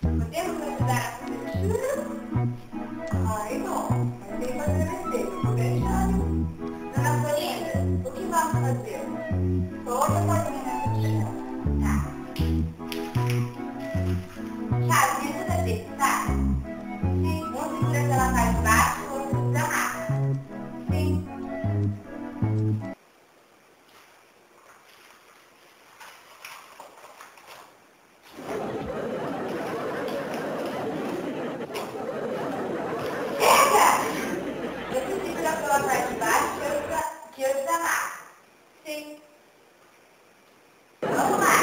Podemos ajudar a cobertura? Ai, não. Mas tem que fazer receita. Tô deixando. Dona Florinda, o que vamos fazer? Coloca a bolinha nessa tigela. Tá. Thiago, me ajuda a ver, tá? Sim. Um segura pela parte de baixo, o outro segura a massa. Sim. Você segura pela parte de baixo, que eu desamarro. Sim. Vamos lá.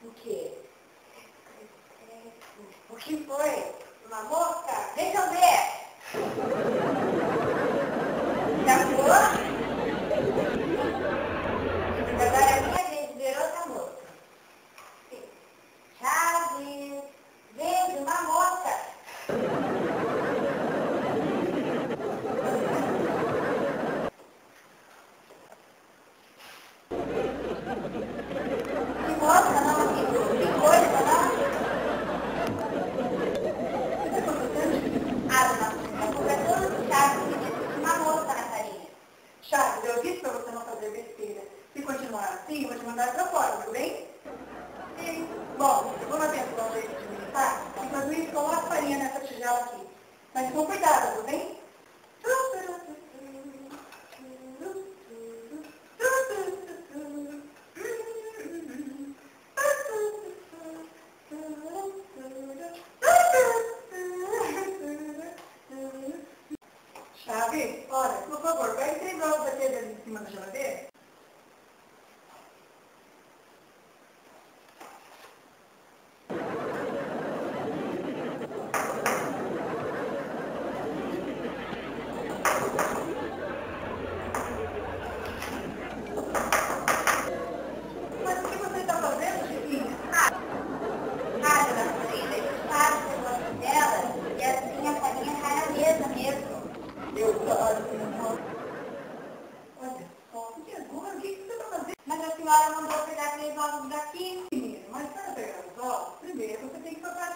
O quê? O que foi? Uma mosca? Deixa eu ver. Já foi? Mas agora a minha vez de ver outra mosca. Sim. Chaves. Veja, uma mosca. Que mosca, não? Que coisa, não? O que está acontecendo? Ah, dona, a culpa é toda do Chaves que disse que tinha uma mosca na farinha. Chaves, eu disse para você não fazer besteira. Se continuar assim, eu vou te mandar para fora, tudo bem? Sim. Bom, eu vou na dentro dar um jeito de mim, tá? Enquanto isso, coloca a farinha nessa tigela aqui. Mas com cuidado, tudo bem? Chave, olha, por favor, vai 3 ovos daqueles ali em cima da geladeira? Mas o que você está fazendo, Chiquinha? Ah, dona Florinda, eu faço o negócio dela e assim a farinha cai na mesa mesmo. Eu faço. Olha só, que agora, o que você está fazendo? Mas a senhora mandou pegar 3 ovos daqui, menina. Mas para pegar os ovos, primeiro você tem que tocar a